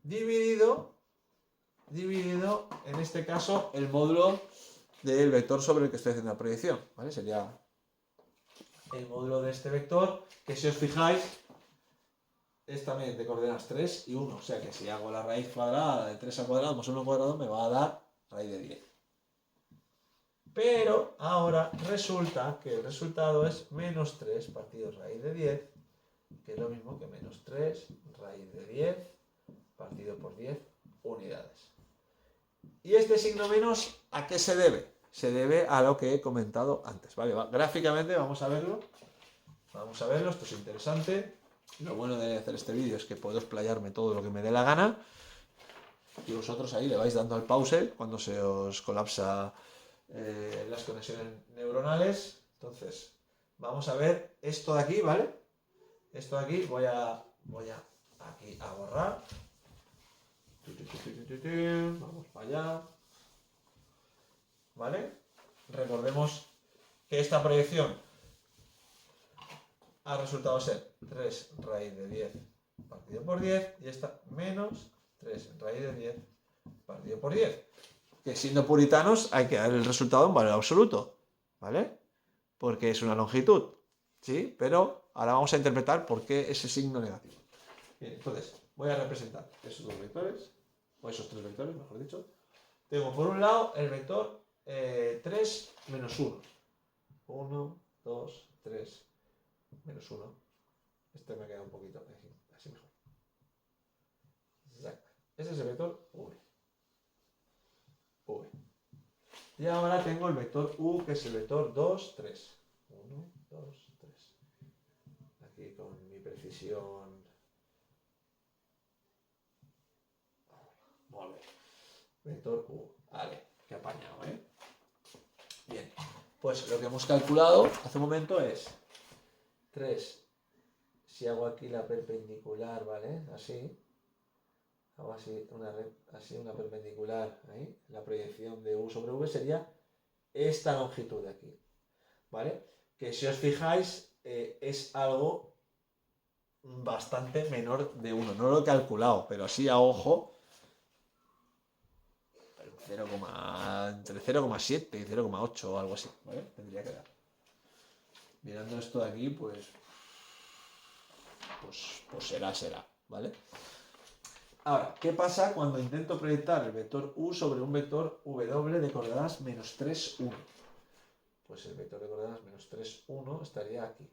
Dividido, en este caso, el módulo del vector sobre el que estoy haciendo la proyección, ¿vale? Sería el módulo de este vector, que si os fijáis, es también de coordenadas 3 y 1. O sea que si hago la raíz cuadrada de 3 al cuadrado más 1 al cuadrado, me va a dar raíz de 10. Pero ahora resulta que el resultado es menos 3 partido raíz de 10, que es lo mismo que menos 3 raíz de 10 partido por 10 unidades. ¿Y este signo menos a qué se debe? Se debe a lo que he comentado antes, ¿vale? Gráficamente vamos a verlo. Vamos a verlo, esto es interesante. Lo bueno de hacer este vídeo es que puedo explayarme todo lo que me dé la gana. Y vosotros ahí le vais dando al pause cuando se os colapsa las conexiones neuronales. Entonces, vamos a ver esto de aquí, ¿vale? Esto de aquí voy a aquí a borrar. Vamos para allá. ¿Vale? Recordemos que esta proyección ha resultado ser 3 raíz de 10 partido por 10 y esta menos 3 raíz de 10 partido por 10. Que siendo puritanos hay que dar el resultado en valor absoluto, ¿vale? Porque es una longitud, ¿sí? Pero ahora vamos a interpretar por qué ese signo negativo. Bien, entonces voy a representar esos dos vectores, o esos tres vectores, mejor dicho. Tengo por un lado el vector 3 menos 1. 1, 2, 3, menos 1. Este me queda un poquito así mejor. Exacto. Ese es el vector V. Y ahora tengo el vector U, que es el vector 2, 3. 1, 2, 3. Aquí con mi precisión. Muy bien. Vector U. Vale, qué apañado, ¿eh? Pues lo que hemos calculado hace un momento es 3. Si hago aquí la perpendicular, ¿vale? Así. Hago así una perpendicular ahí. La proyección de U sobre V sería esta longitud de aquí. ¿Vale? Que si os fijáis, es algo bastante menor de 1. No lo he calculado, pero así a ojo. Entre 0,7 y 0,8 o algo así, ¿vale? Tendría que dar. Mirando esto de aquí, pues será, ¿vale? Ahora, ¿qué pasa cuando intento proyectar el vector U sobre un vector W de coordenadas menos 3, 1? Pues el vector de coordenadas menos 3, 1 estaría aquí.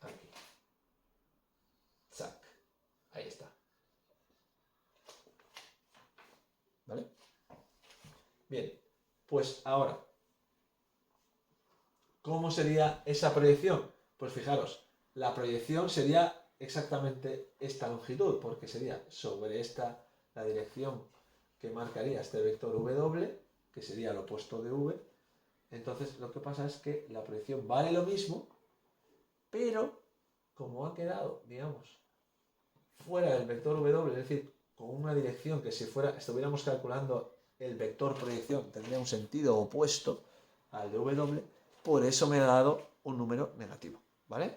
Aquí. Zac. Ahí está. ¿Vale? Bien, pues ahora, ¿cómo sería esa proyección? Pues fijaros, la proyección sería exactamente esta longitud, porque sería sobre esta la dirección que marcaría este vector W, que sería el opuesto de V. Entonces lo que pasa es que la proyección vale lo mismo, pero como ha quedado, digamos, fuera del vector W, es decir, con una dirección que si estuviéramos calculando el vector proyección tendría un sentido opuesto al de W, por eso me ha dado un número negativo, ¿vale?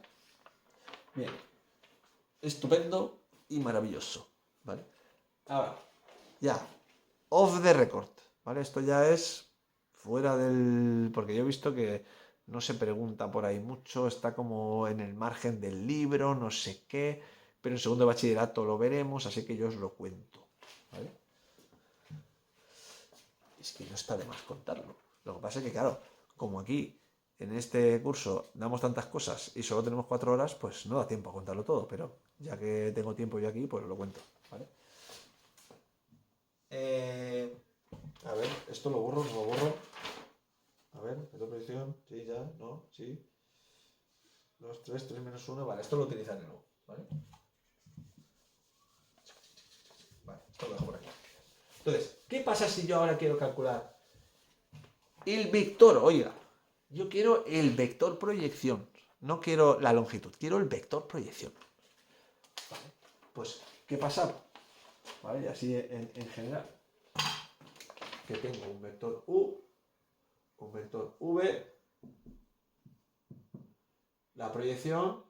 Bien, estupendo y maravilloso, ¿vale? Ahora, ya, off the record, ¿vale? Esto ya es fuera del... porque yo he visto que no se pregunta por ahí mucho, está como en el margen del libro, no sé qué, pero en segundo de bachillerato lo veremos, así que yo os lo cuento, ¿vale? Es que no está de más contarlo. Lo que pasa es que, claro, como aquí en este curso damos tantas cosas y solo tenemos 4 horas, pues no da tiempo a contarlo todo, pero ya que tengo tiempo yo aquí, pues lo cuento, ¿vale? A ver, esto lo borro, no lo borro. A ver, ¿es la proyección? Sí, ya, no, sí. 2, 3, 3 menos 1, vale, esto lo utilizaré luego, ¿vale? Vale, esto lo dejo por aquí. Entonces, ¿qué pasa si yo ahora quiero calcular el vector? Oiga, yo quiero el vector proyección, no quiero la longitud, quiero el vector proyección. Vale, pues, ¿qué pasa? Vale, y así en general, que tengo un vector U, un vector V, la proyección,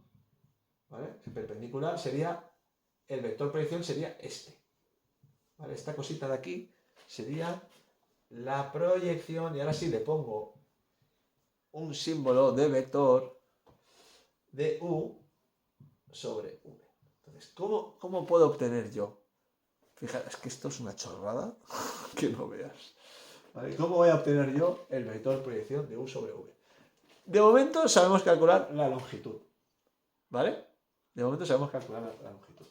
¿vale? El perpendicular sería, el vector proyección sería este. ¿Vale? Esta cosita de aquí sería la proyección, y ahora sí le pongo un símbolo de vector de U sobre V. Entonces, ¿cómo puedo obtener yo? Fíjate, es que esto es una chorrada que no veas. ¿Vale? ¿Cómo voy a obtener yo el vector proyección de U sobre V? De momento sabemos calcular la longitud. ¿Vale? De momento sabemos calcular la longitud.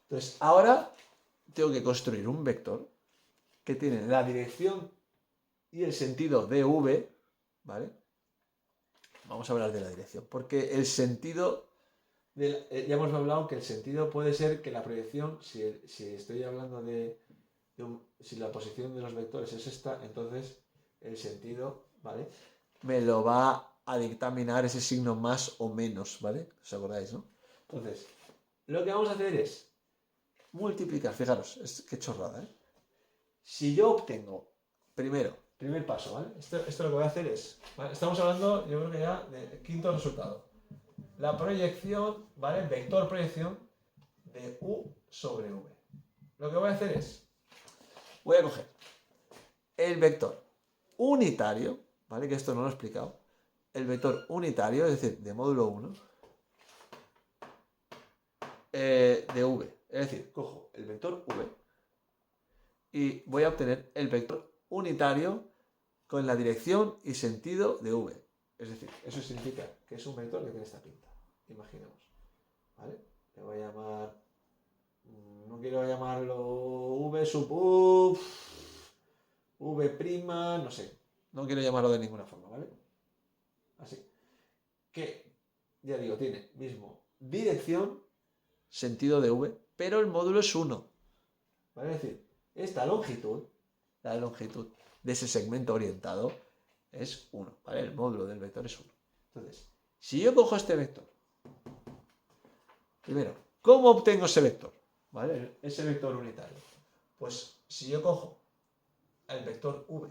Entonces, ahora tengo que construir un vector que tiene la dirección y el sentido de V, ¿vale? Vamos a hablar de la dirección, porque el sentido, ya hemos hablado que el sentido puede ser que la proyección, si estoy hablando si la posición de los vectores es esta, entonces el sentido, ¿vale? Me lo va a dictaminar ese signo más o menos, ¿vale? ¿Os acordáis, no? Entonces, lo que vamos a hacer es multiplicar, fijaros, qué chorrada, ¿eh? Si yo obtengo, primer paso, ¿vale? Esto lo que voy a hacer es, ¿vale? Estamos hablando, yo creo que ya, del quinto resultado. La proyección, ¿vale? Vector proyección de U sobre V. Lo que voy a hacer es, voy a coger el vector unitario, ¿vale? Que esto no lo he explicado. El vector unitario, es decir, de módulo 1, de V. Es decir, cojo el vector V y voy a obtener el vector unitario con la dirección y sentido de V. Es decir, eso significa que es un vector que tiene esta pinta. Imaginemos. ¿Vale? Le voy a llamar... No quiero llamarlo V sub U, V prima, no sé. No quiero llamarlo de ninguna forma, ¿vale? Así. Que, ya digo, tiene mismo dirección, sentido de V, pero el módulo es 1. ¿Vale? Es decir, esta longitud, la longitud de ese segmento orientado es 1, ¿vale? El módulo del vector es 1. Entonces, si yo cojo este vector, primero, ¿cómo obtengo ese vector? ¿Vale? Ese vector unitario. Pues si yo cojo el vector v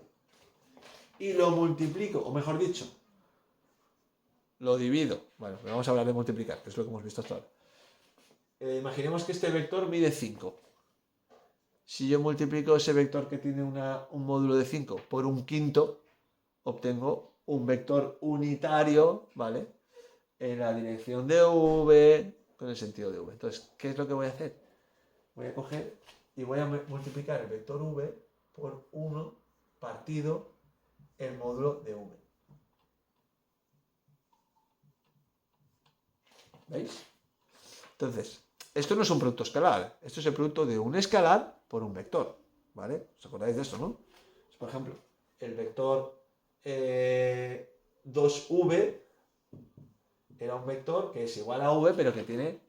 y lo multiplico, o mejor dicho, lo divido. Bueno, vamos a hablar de multiplicar, que es lo que hemos visto hasta ahora. Imaginemos que este vector mide 5. Si yo multiplico ese vector que tiene un módulo de 5 por un quinto, obtengo un vector unitario, ¿vale? En la dirección de v, con el sentido de v. Entonces, ¿qué es lo que voy a hacer? Voy a coger y voy a multiplicar el vector v por 1 partido el módulo de v. ¿Veis? Entonces, esto no es un producto escalar, esto es el producto de un escalar por un vector, ¿vale? ¿Os acordáis de esto, no? Por ejemplo, el vector 2v era un vector que es igual a v, pero que tiene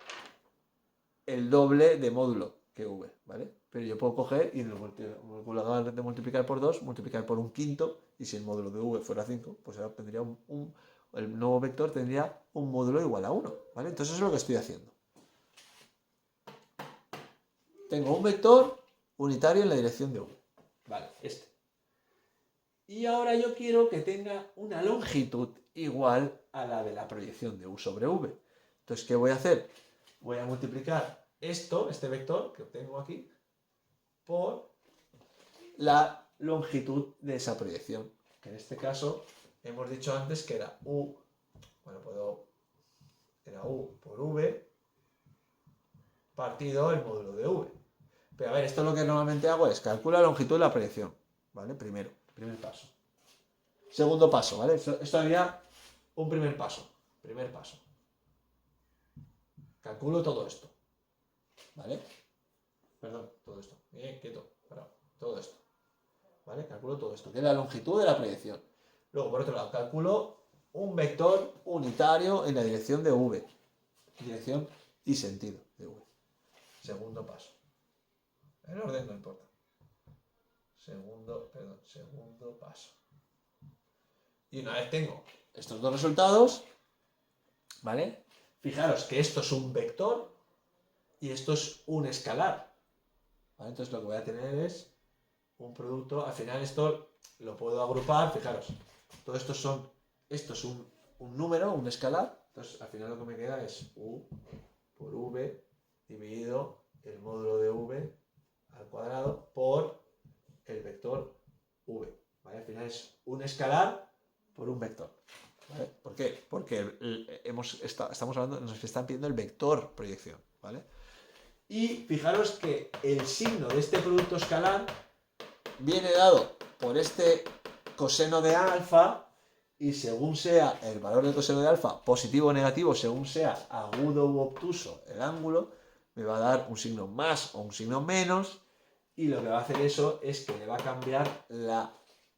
el doble de módulo que v, ¿vale? Pero yo puedo coger y en lugar de multiplicar por 2, multiplicar por un quinto, y si el módulo de v fuera 5, pues ahora tendría el nuevo vector tendría un módulo igual a 1, ¿vale? Entonces eso es lo que estoy haciendo. Tengo un vector unitario en la dirección de v. Vale, este. Y ahora yo quiero que tenga una longitud igual a la de la proyección de u sobre v. Entonces, ¿qué voy a hacer? Voy a multiplicar este vector que obtengo aquí, por la longitud de esa proyección. Que en este caso hemos dicho antes que era u, era u por v partido el módulo de v. Pero a ver, esto lo que normalmente hago es calcular la longitud de la proyección, ¿vale? Primer paso. Segundo paso, ¿vale? Esto sería un primer paso. Calculo todo esto, ¿vale? Perdón, todo esto. Bien, quieto, parado. Todo esto, ¿vale? Calculo todo esto, que es la longitud de la proyección. Luego, por otro lado, calculo un vector unitario en la dirección de v. Dirección y sentido de v. Segundo paso. El orden no importa. Segundo paso. Y una vez tengo estos dos resultados, ¿vale? Fijaros que esto es un vector y esto es un escalar, ¿vale? Entonces lo que voy a tener es un producto. Al final esto lo puedo agrupar, fijaros. Todo esto es un número, un escalar. Entonces al final lo que me queda es u por v dividido el módulo de v al cuadrado por el vector v, ¿vale? Al final es un escalar por un vector, ¿vale? ¿Por qué? Porque estamos hablando, nos están pidiendo el vector proyección, ¿vale? Y fijaros que el signo de este producto escalar viene dado por este coseno de alfa, y según sea el valor del coseno de alfa, positivo o negativo, según sea agudo u obtuso el ángulo, me va a dar un signo más o un signo menos, y lo que va a hacer eso es que le va a cambiar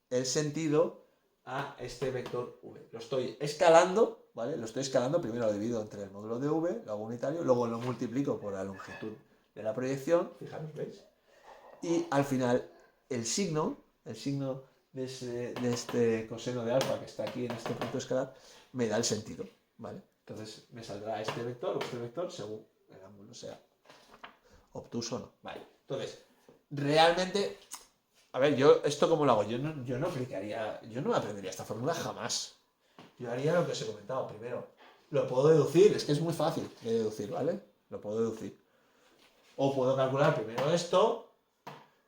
el sentido a este vector v. Lo estoy escalando, ¿vale? Lo estoy escalando, primero lo divido entre el módulo de v, lo hago unitario, luego lo multiplico por la longitud de la proyección, fijaros, ¿veis? Y al final el signo de este coseno de alfa que está aquí en este punto escalar me da el sentido, ¿vale? Entonces me saldrá este vector o este vector según el ángulo sea obtuso o no, ¿vale? Entonces, realmente, a ver, yo esto cómo lo hago, yo no aprendería esta fórmula jamás. Yo haría lo que os he comentado. Primero, lo puedo deducir, es que es muy fácil de deducir, ¿vale? Lo puedo deducir. O puedo calcular primero esto,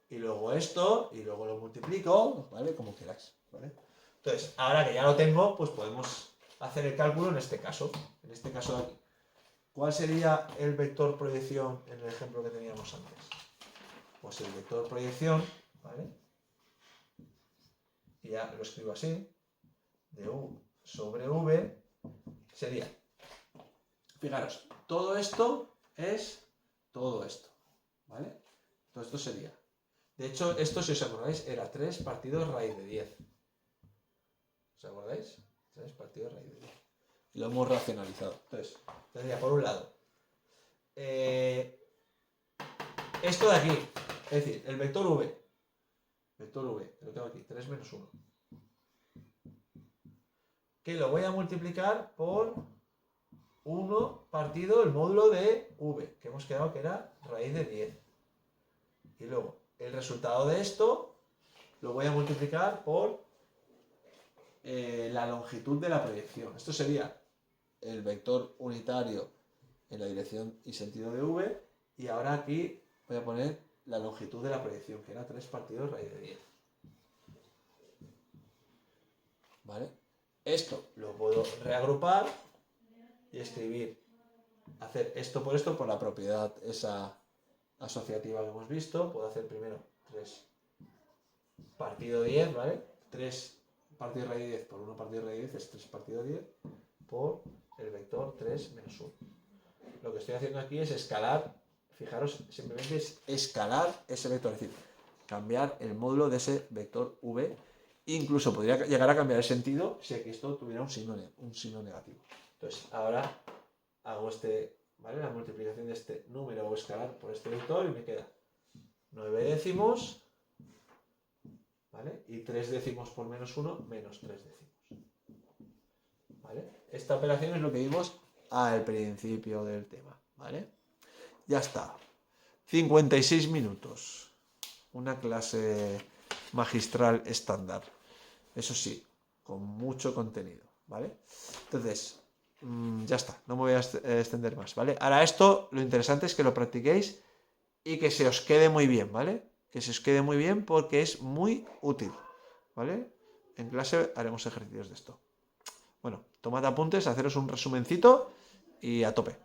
y luego esto, y luego lo multiplico, ¿vale? Como queráis, ¿vale? Entonces, ahora que ya lo tengo, pues podemos hacer el cálculo en este caso de aquí. ¿Cuál sería el vector proyección en el ejemplo que teníamos antes? Pues el vector proyección, ¿vale? Y ya lo escribo así, de u sobre v, sería, fijaros, todo esto es todo esto, ¿vale? Todo esto sería, de hecho, esto, si os acordáis, era 3 partido raíz de 10. ¿Os acordáis? 3 partido raíz de 10. Y lo hemos racionalizado. Entonces, tendría por un lado esto de aquí, es decir, el vector v, vector v, que lo tengo aquí, 3 menos 1. Que lo voy a multiplicar por 1 partido el módulo de v, que hemos quedado que era raíz de 10. Y luego, el resultado de esto lo voy a multiplicar por la longitud de la proyección. Esto sería el vector unitario en la dirección y sentido de v, y ahora aquí voy a poner la longitud de la proyección, que era 3 partido raíz de 10. ¿Vale? Esto lo puedo reagrupar y escribir, hacer esto por la propiedad esa asociativa que hemos visto. Puedo hacer primero 3 partido 10, ¿vale? 3 partido raíz de 10 por 1 partido raíz de 10 es 3 partido 10 por el vector 3 menos 1. Lo que estoy haciendo aquí es escalar, fijaros, simplemente es escalar ese vector, es decir, cambiar el módulo de ese vector v. Incluso podría llegar a cambiar el sentido si aquí esto tuviera un signo negativo. Entonces, ahora hago ¿vale? La multiplicación de este número o escalar por este vector y me queda 9 décimos, ¿vale? Y 3 décimos por menos 1, menos 3 décimos. ¿Vale? Esta operación es lo que vimos al principio del tema, ¿vale? Ya está. 56 minutos. Una clase magistral estándar. Eso sí, con mucho contenido, ¿vale? Entonces, ya está, no me voy a extender más, ¿vale? Ahora esto, lo interesante es que lo practiquéis y que se os quede muy bien, ¿vale? Que se os quede muy bien porque es muy útil, ¿vale? En clase haremos ejercicios de esto. Bueno, tomad apuntes, haceros un resumencito y a tope.